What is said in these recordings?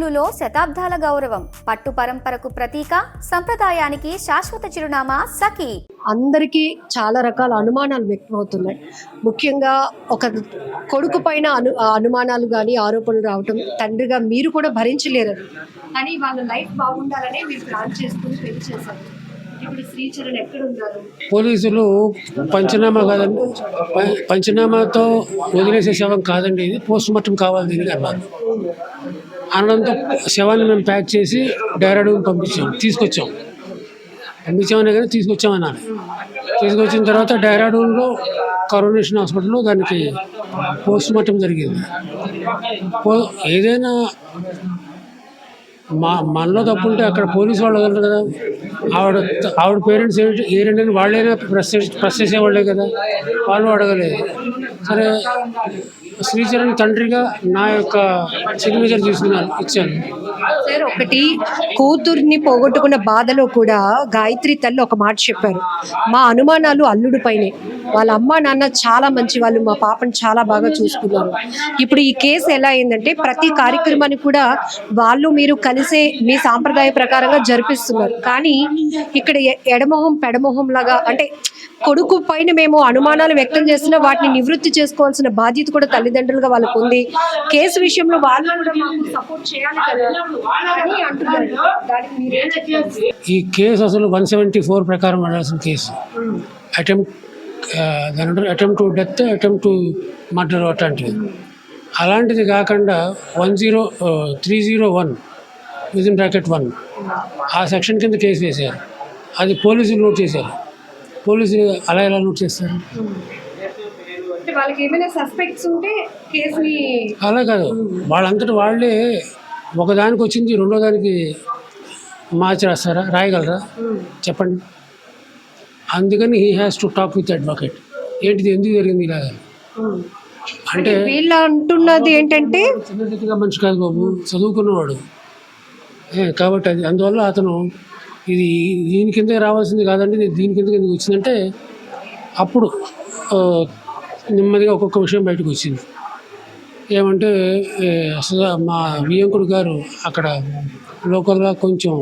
పట్టులో శతాబ్దాల గౌరవం, పట్టు పరంపరకు ప్రతీక, సంప్రదాయానికి శాశ్వత చిరునామా సఖీ. అందరికీ చాలా రకాల అనుమానాలు వ్యక్తమవుతున్నాయి. ముఖ్యంగా ఒక కొడుకు పైన అనుమానాలు కానీ ఆరోపణలు రావటం తండ్రిగా మీరు కూడా భరించలేరు. కానీ వాళ్ళ లైఫ్ బాగుండాలనే మీరు ప్లాన్ చేసుకుని పెళ్లి చేశారు. ఇప్పుడు శ్రీచరణ్ ఎక్కడ ఉన్నారు? పోలీసులు పంచనామా కాదండి, పంచనామాతో వదిలేసే శవం కాదండి, ఇది పోస్ట్ మార్టం కావాలి దీనికి అన్నారు. అనడంతో శవాన్ని మేము ప్యాక్ చేసి డెహ్రాడూన్ పంపించామనే కానీ తీసుకొచ్చామన్నారు. తీసుకొచ్చిన తర్వాత డెహ్రాడూన్లో కరోనేషన్ హాస్పిటల్లో దానికి పోస్ట్ మార్టం జరిగింది. ఏదైనా మనలో తప్పు ఉంటే అక్కడ పోలీసు వాళ్ళు వదలరు కదా. ఆవిడ పేరెంట్స్ ఏంటంటే వాళ్ళైనా ప్రెస్ చేసేవాళ్ళే కదా, వాళ్ళు అడగలేదు. సరే, శ్రీచరణ్ తండ్రిగా నా యొక్క సిగ్నేచర్ ఇచ్చాను. సార్, ఒకటి కూతుర్ని పోగొట్టుకున్న బాధలో కూడా గాయత్రి తల్లి ఒక మాట చెప్పారు, మా అనుమానాలు అల్లుడు పైనే, వాళ్ళ అమ్మ నాన్న చాలా మంచి వాళ్ళు, మా పాపను చాలా బాగా చూసుకున్నారు. ఇప్పుడు ఈ కేసు ఎలా అయిందంటే ప్రతి కార్యక్రమాన్ని కూడా వాళ్ళు మీరు కలిసే మీ సాంప్రదాయ ప్రకారంగా జరిపిస్తున్నారు. కానీ ఇక్కడ ఎడమొహం పెడమొహం లాగా, అంటే కొడుకు పైన మేము అనుమానాలు వ్యక్తం చేస్తున్నా వాటిని నివృత్తి చేసుకోవాల్సిన బాధ్యత కూడా తల్లిదండ్రులుగా వాళ్ళకు ఉంది. కేసు విషయంలో వాళ్ళు కూడా మాకు సపోర్ట్ చేయాలి కదా అని అంటున్నారు. దానికి మీరేం చెప్తారు? ఈ కేసు అసలు 174 ప్రకారం పడాల్సిన case. Attempt to death, attempt to murder అట్లాంటివి. అలాంటిది కాకుండా 301 (1) ఆ సెక్షన్ కింద కేసు వేశారు. అది పోలీసులు నోట్ చేశారు. పోలీసులు అలా ఎలా నోట్ చేస్తారు? అలా కాదు, వాళ్ళంతటి వాళ్ళే ఒకదానికి వచ్చింది రెండో దానికి మార్చి రాస్తారా, రాయగలరా చెప్పండి? అందుకని he has to talk with advocate. ఏంటిది, ఎందుకు జరిగింది ఇలాగా అంటే వీళ్ళు అంటున్నది ఏంటంటే చిన్నదిగా మనిషి కాదు బాబు, చదువుకున్నవాడు కాబట్టి అది అందువల్ల అతను ఇది దీని కింద రావాల్సింది కాదండి, దీని కింద ఎందుకు వచ్చిందంటే అప్పుడు నెమ్మదిగా ఒక్కొక్క విషయం బయటకు వచ్చింది. ఏమంటే మా వియంకుడు గారు అక్కడ లోకల్గా కొంచెం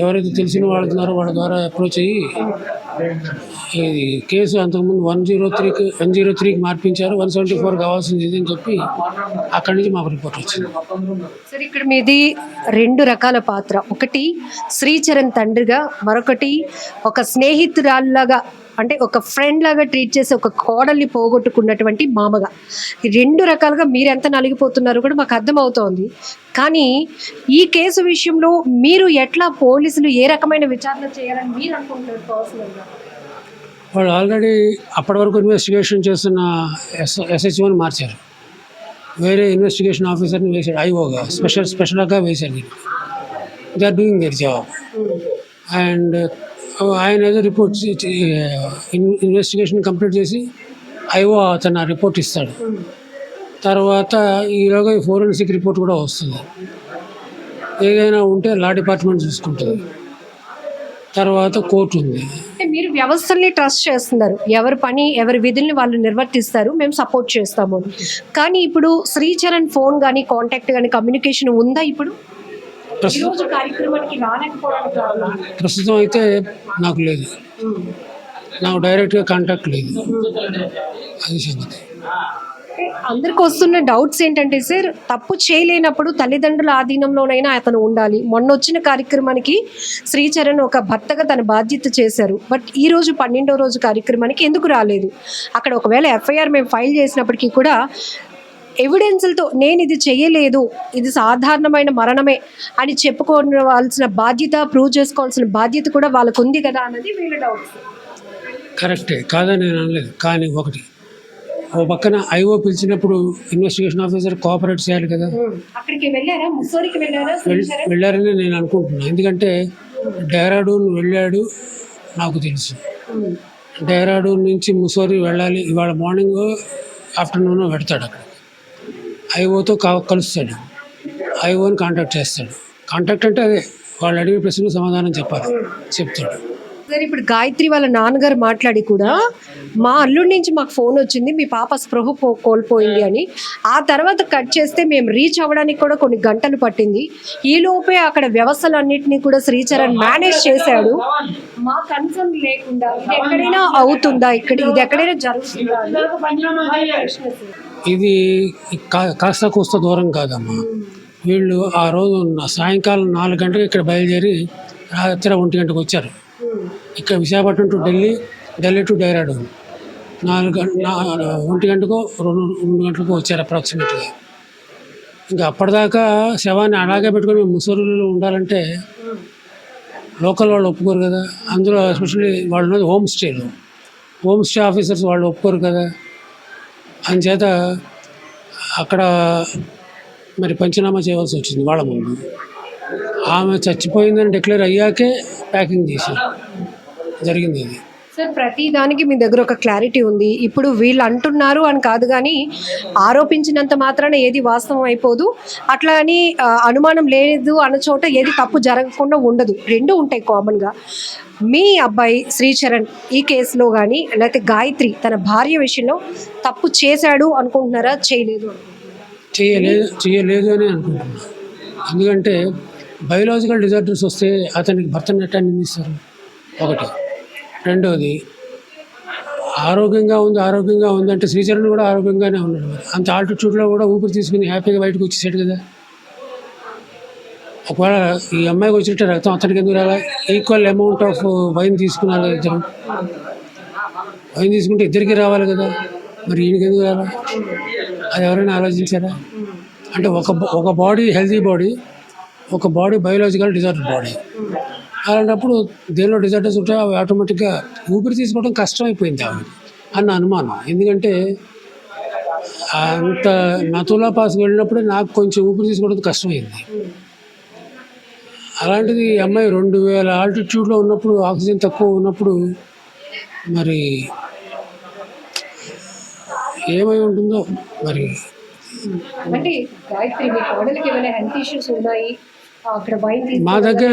ఎవరైతే తెలిసిన వాళ్ళు ఉన్నారో వాళ్ళ ద్వారా అప్రోచ్ అయ్యి ఇది కేసు అంతకుముందు 103కి మార్పించారు, 174 కావాల్సింది ఇది అని చెప్పి అక్కడి నుంచి మాకు రిపోర్ట్ వచ్చింది. సార్, ఇక్కడ మీది 2 రకాల పాత్ర. ఒకటి శ్రీచరణ్ తండ్రిగా, మరొకటి ఒక స్నేహితురాల్లాగా, అంటే ఒక ఫ్రెండ్ లాగా ట్రీట్ చేసి ఒక కోడల్ని పోగొట్టుకున్నటువంటి మామగా. ఈ 2 రకాలుగా మీరు ఎంత నలిగిపోతున్నారో కూడా మాకు అర్థమవుతోంది. కానీ ఈ కేసు విషయంలో మీరు ఎట్లా, పోలీసులు ఏ రకమైన విచారణ చేయాలని మీరు అనుకుంటున్నారు పర్సనల్గా? వాళ్ళు ఆల్రెడీ అప్పటి వరకు ఇన్వెస్టిగేషన్ చేస్తున్న SHOని మార్చారు, వేరే ఇన్వెస్టిగేషన్ ఆఫీసర్ని వేశారు, ఐఓగా స్పెషల్గా వేశారు. They are doing their job. And ఆయన ఏదో రిపోర్ట్ ఇన్వెస్టిగేషన్ కంప్లీట్ చేసి ఐఓ అతను రిపోర్ట్ ఇస్తాడు. తర్వాత ఈలోగా ఈ ఫోరెన్సిక్ రిపోర్ట్ కూడా వస్తుంది. ఏదైనా ఉంటే లా డిపార్ట్మెంట్ చూసుకుంటుంది. తర్వాత కోర్టు ఉంది. మీరు వ్యవస్థల్ని ట్రస్ట్ చేస్తున్నారు, ఎవరి పని ఎవరి విధుల్ని వాళ్ళు నిర్వర్తిస్తారు, మేము సపోర్ట్ చేస్తాము. కానీ ఇప్పుడు శ్రీచరణ్ ఫోన్ కానీ కాంటాక్ట్ కానీ కమ్యూనికేషన్ ఉందా? ఇప్పుడు కార్యక్రమానికి ప్రస్తుతం అయితే నాకు లేదు, నాకు డైరెక్ట్గా కాంటాక్ట్ లేదు. అది సంగతి. అందరికి వస్తున్న డౌట్స్ ఏంటంటే సార్, తప్పు చేయలేనప్పుడు తల్లిదండ్రుల ఆధీనంలోనైనా అతను ఉండాలి. మొన్న వచ్చిన కార్యక్రమానికి శ్రీచరణ్ ఒక భర్తగా తన బాధ్యత చేశారు. బట్ ఈ రోజు 12వ రోజు కార్యక్రమానికి ఎందుకు రాలేదు? అక్కడ ఒకవేళ FIR మేము ఫైల్ చేసినప్పటికీ కూడా ఎవిడెన్స్లతో నేను ఇది చేయలేదు, ఇది సాధారణమైన మరణమే అని చెప్పుకోవాల్సిన బాధ్యత, ప్రూవ్ చేసుకోవాల్సిన బాధ్యత కూడా వాళ్ళకు ఉంది కదా అన్నది వీళ్ళ డౌట్స్. కరెక్టే, కాదని నేను అనలేదు. కానీ ఒకటి, ఓ పక్కన ఐఓ పిలిచినప్పుడు ఇన్వెస్టిగేషన్ ఆఫీసర్ కోఆపరేట్ చేయాలి కదా. అక్కడికి వెళ్ళారా? ముస్సోరికి వెళ్ళారా? వెళ్ళారని నేను అనుకుంటున్నాను. ఎందుకంటే డెహ్రాడూన్ వెళ్ళాడు నాకు తెలుసు. డెహ్రాడూన్ నుంచి ముస్సోరి వెళ్ళాలి, ఇవాళ మార్నింగ్ ఆఫ్టర్నూన్ పెడతాడు. అక్కడ ఐఓతో కలుస్తాడు, ఐఓని కాంటాక్ట్ చేస్తాడు. కాంటాక్ట్ అంటే అదే వాళ్ళు అడిగిన ప్రశ్నలు సమాధానం చెప్తాడు. సరే, ఇప్పుడు గాయత్రి వాళ్ళ నాన్నగారు మాట్లాడి కూడా మా అల్లుడి నుంచి మాకు ఫోన్ వచ్చింది, మీ పాప స్పృహ కోల్పోయింది అని. ఆ తర్వాత కట్ చేస్తే మేము రీచ్ అవ్వడానికి కూడా కొన్ని గంటలు పట్టింది. ఈ లోపే అక్కడ వ్యవస్థలన్నింటినీ కూడా శ్రీచరణ్ మేనేజ్ చేశాడు. మా కన్సర్న్ లేకుండా ఇది ఎక్కడైనా అవుతుందా, ఇది ఎక్కడైనా జరుగుతుందా? ఇది కాస్త కూస్త దూరం కాదమ్మా. వీళ్ళు ఆ రోజు సాయంకాలం 4 గంటలకు ఇక్కడ బయలుదేరి రాత్రి 1 గంటకు వచ్చారు. ఇక్కడ విశాఖపట్నం టు ఢిల్లీ టు డెహ్రాడూన్ 1 గంటకో 2 గంటలకు వచ్చారు అప్రాక్సిమేట్గా. ఇంకా అప్పటిదాకా శవాన్ని అలాగే పెట్టుకొని మేము ముసూరులో ఉండాలంటే లోకల్ వాళ్ళు ఒప్పుకోరు కదా. అందులో ఎస్పెషల్లీ వాళ్ళు ఉన్నది హోమ్ స్టే ఆఫీసర్స్ వాళ్ళు ఒప్పుకోరు కదా. అందుచేత అక్కడ మరి పంచనామా చేయవలసి వచ్చింది వాళ్ళ ముందు. ఆమె చచ్చిపోయిందని డిక్లేర్ అయ్యాకే ప్యాకింగ్ చేసి జరిగింది ఇది. సార్, ప్రతి దానికి మీ దగ్గర ఒక క్లారిటీ ఉంది. ఇప్పుడు వీళ్ళు అంటున్నారు అని కాదు, కానీ ఆరోపించినంత మాత్రాన ఏది వాస్తవం అయిపోదు. అట్లా అని అనుమానం లేదు అన్న చోట ఏది తప్పు జరగకుండా ఉండదు. రెండు ఉంటాయి కామన్గా. మీ అబ్బాయి శ్రీచరణ్ ఈ కేసులో కానీ లేకపోతే గాయత్రి తన భార్య విషయంలో తప్పు చేశాడు అనుకుంటున్నారా, చేయలేదు అని అనుకుంటున్నాను. ఎందుకంటే బయోలాజికల్ డిజార్డర్స్ వస్తే అతనికి భర్తను ఎట్టా నిందిస్తారు? ఒకటి. రెండోది, ఆరోగ్యంగా ఉంది అంటే శ్రీచరణ్ కూడా ఆరోగ్యంగానే ఉన్నాడు. మరి అంత ఆల్టిట్యూడ్లో కూడా ఊపిరి తీసుకుని హ్యాపీగా బయటకు వచ్చేసాడు కదా. ఒకవేళ ఈ అమ్మాయికి వచ్చినట్టే రక్తం అతనికి ఎందుకు రాలా? ఈక్వల్ అమౌంట్ ఆఫ్ వైన్ తీసుకున్నారు కదా ఇద్దరు. వైన్ తీసుకుంటే ఇద్దరికి రావాలి కదా, మరి ఈయనకి ఎందుకు రాలా? అది ఎవరైనా ఆలోచించారా? అంటే ఒక బాడీ హెల్తీ బాడీ, ఒక బాడీ బయోలాజికల్ డిజార్డర్ బాడీ. అలాంటప్పుడు దేనిలో డిజార్డర్స్ ఉంటాయో అవి ఆటోమేటిక్గా ఊపిరి తీసుకోవడం కష్టమైపోయింది ఆమె అన్న అనుమానం. ఎందుకంటే అంత నతులా పాస్ వెళ్ళినప్పుడే నాకు కొంచెం ఊపిరి తీసుకోవడం కష్టమైంది. అలాంటిది అమ్మాయి 2000 ఆల్టిట్యూడ్లో ఉన్నప్పుడు, ఆక్సిజన్ తక్కువ ఉన్నప్పుడు మరి ఏమై ఉంటుందో మరి. అంటే గాయత్రి మీ కోడలికి ఏమైనా హెల్త్ ఇష్యూస్ ఉన్నాయి అక్కడ మా దగ్గర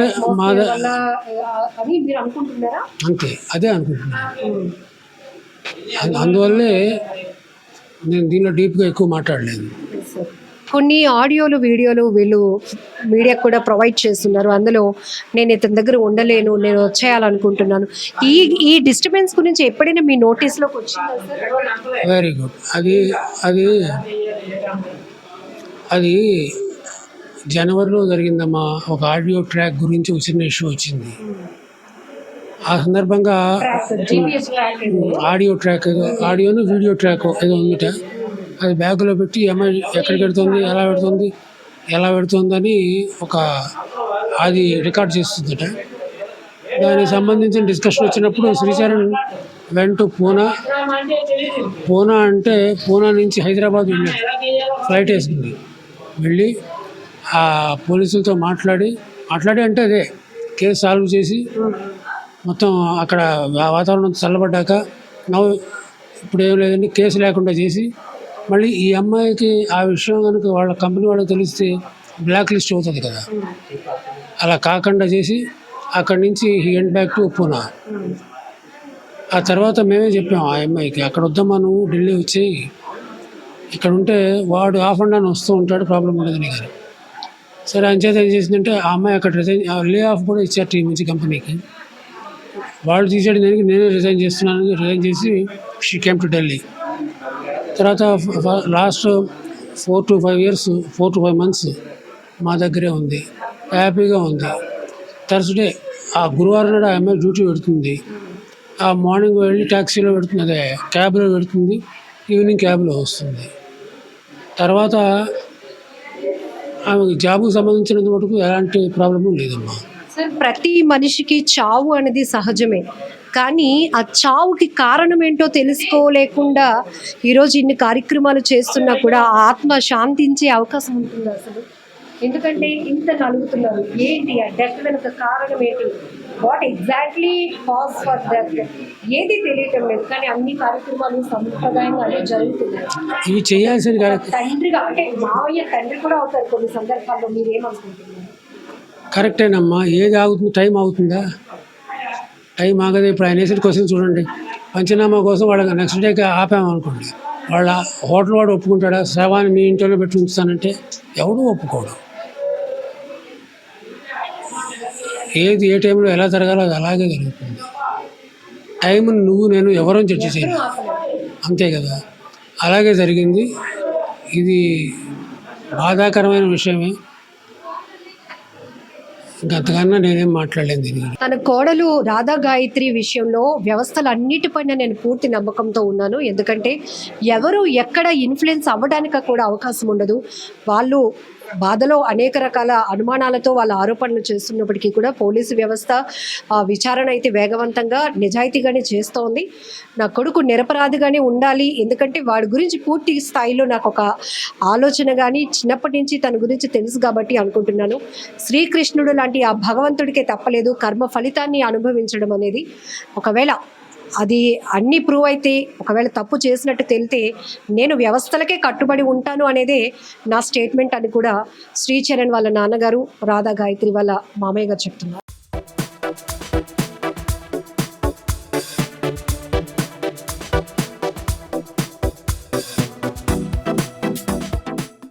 అని మీరు అనుకుంటున్నారా? అంతే, అదే అనుకుంటున్నాను. అందువల్లే నేను దీనిలో డీప్గా ఎక్కువ మాట్లాడలేదు. కొన్ని ఆడియోలు వీడియోలు వీళ్ళు మీడియాకు కూడా ప్రొవైడ్ చేస్తున్నారు. అందులో నేను ఇతని దగ్గర ఉండలేను, నేను వచ్చేయాలనుకుంటున్నాను. ఈ డిస్టర్బెన్స్ గురించి ఎప్పుడైనా మీ నోటీస్లోకి వచ్చిందా సార్? Very good. అది జనవరిలో జరిగిందమ్మా. ఒక ఆడియో ట్రాక్ గురించి చిన్న ఇష్యూ వచ్చింది. ఆ సందర్భంగా ఆడియోను వీడియో ట్రాక్ ఏదో ఉందిట. అది బ్యాగులో పెట్టి అమ్మాయి ఎక్కడికి పెడుతుంది, ఎలా పెడుతుందని అది రికార్డ్ చేస్తుందట. దానికి సంబంధించిన డిస్కషన్ వచ్చినప్పుడు శ్రీచరణ్ వెంట పూనా అంటే పూనా నుంచి హైదరాబాద్ వెళ్ళాడు. ఫ్లైట్ వేసుకుంది. వెళ్ళి ఆ పోలీసులతో మాట్లాడి అంటే అదే కేసు సాల్వ్ చేసి మొత్తం అక్కడ వాతావరణం చల్లబడ్డాక ఇప్పుడు ఏం లేదండి కేసు లేకుండా చేసి మళ్ళీ ఈ అమ్మాయికి ఆ విషయం కనుక వాళ్ళ కంపెనీ వాళ్ళకి తెలిస్తే బ్లాక్ లిస్ట్ అవుతుంది కదా, అలా కాకుండా చేసి అక్కడి నుంచి he went back to Poona. ఆ తర్వాత మేమే చెప్పాం ఆ అమ్మాయికి, అక్కడ వద్దమ్మా, నువ్వు ఢిల్లీ వచ్చి ఇక్కడ ఉంటే వాడు ఆఫ్ అండ్ డౌన్ వస్తూ ఉంటాడు, ప్రాబ్లం ఉండదు నీకు. సరే, అంచేత ఏం చేసిందంటే ఆ అమ్మాయి అక్కడ లే ఆఫ్ కూడా ఇచ్చారు టీం నుంచి కంపెనీకి. వాళ్ళు తీసేయడం దానికి నేనే రిజైన్ చేసి షీ కేమ్ టు ఢిల్లీ. తర్వాత లాస్ట్ 4 to 5 months మా దగ్గరే ఉంది, హ్యాపీగా ఉంది. థర్స్డే ఆ గురువారం నాడు ఆ అమ్మాయి డ్యూటీ పెడుతుంది. ఆ మార్నింగ్ వెళ్ళి ట్యాక్సీలో పెడుతుంది, అదే క్యాబ్లో పెడుతుంది, ఈవినింగ్ క్యాబ్లో వస్తుంది. తర్వాత ఆమెకు జాబుకు సంబంధించినంత మటుకు ఎలాంటి ప్రాబ్లము లేదమ్మా. సార్, ప్రతి మనిషికి చావు అనేది సహజమే, కానీ ఆ చావుకి కారణం ఏంటో తెలుసుకోలేకుండా ఈరోజు ఇన్ని కార్యక్రమాలు చేస్తున్నా కూడా ఆత్మ శాంతించే అవకాశం ఉంటుందా అసలు? ఎందుకంటే ఇంత నలుగుతున్నారు, ఏంటి ఆ డెత్ వెనుక కారణం ఏంటి, what exactly cause for death ఏది తెలియటం లేదు. కానీ అన్ని కార్యక్రమాలు సంప్రదాయంగా అదే జరుగుతున్నాయి. ఇవి చేయాల్సిన తండ్రిగా అంటే మావయ్య తండ్రి కూడా అవుతారు కొన్ని సందర్భాల్లో. మీరేమనుకుంటున్నారు? కరెక్టేనమ్మా. ఏది ఆగుతుంది? టైం అవుతుందా? టైం ఆగదు. ఇప్పుడు ఆయన వేసిన క్వశ్చన్ చూడండి, పంచనామా కోసం వాళ్ళకి నెక్స్ట్ డేకి ఆపామనుకోండి, వాళ్ళ హోటల్ వాడు ఒప్పుకుంటాడా శవాన్ని మీ ఇంట్లో పెట్టి ఉంచుతానంటే? ఎవడు ఒప్పుకోడు. ఏది ఏ టైంలో ఎలా జరగాలో అది అలాగే జరుగుతుంది. టైంని నువ్వు నేను ఎవరని చర్చ చేయను, అంతే కదా. అలాగే జరిగింది. ఇది బాధాకరమైన విషయమే. గతకన్నా నేనేం మాట్లాడలేను దీని గురించి. తన కోడలు రాధా గాయత్రి విషయంలో వ్యవస్థలన్నిటిపైన నేను పూర్తి నమ్మకంతో ఉన్నాను. ఎందుకంటే ఎవరు ఎక్కడ ఇన్ఫ్లుయెన్స్ అవ్వడానికి కూడా అవకాశం ఉండదు. వాళ్ళు బాధలో అనేక రకాల అనుమానాలతో వాళ్ళ ఆరోపణలు చేస్తున్నప్పటికీ కూడా పోలీసు వ్యవస్థ విచారణ అయితే వేగవంతంగా నిజాయితీగానే చేస్తోంది. నా కొడుకు నిరపరాధిగానే ఉండాలి, ఎందుకంటే వాడి గురించి పూర్తి స్థాయిలో నాకు ఒక ఆలోచన కానీ చిన్నప్పటి నుంచి తన గురించి తెలుసు కాబట్టి అనుకుంటున్నాను. శ్రీకృష్ణుడు లాంటి ఆ భగవంతుడికే తప్పలేదు కర్మ ఫలితాన్ని అనుభవించడం అనేది. ఒకవేళ అది అన్నీ ప్రూవ్ అయితే, ఒకవేళ తప్పు చేసినట్టు తెలితే నేను వ్యవస్థలకే కట్టుబడి ఉంటాను అనేదే నా స్టేట్మెంట్ అని కూడా శ్రీచరణ్ వాళ్ళ నాన్నగారు, రాధా గాయత్రి వాళ్ళ మామయ్య గారు చెప్తున్నారు.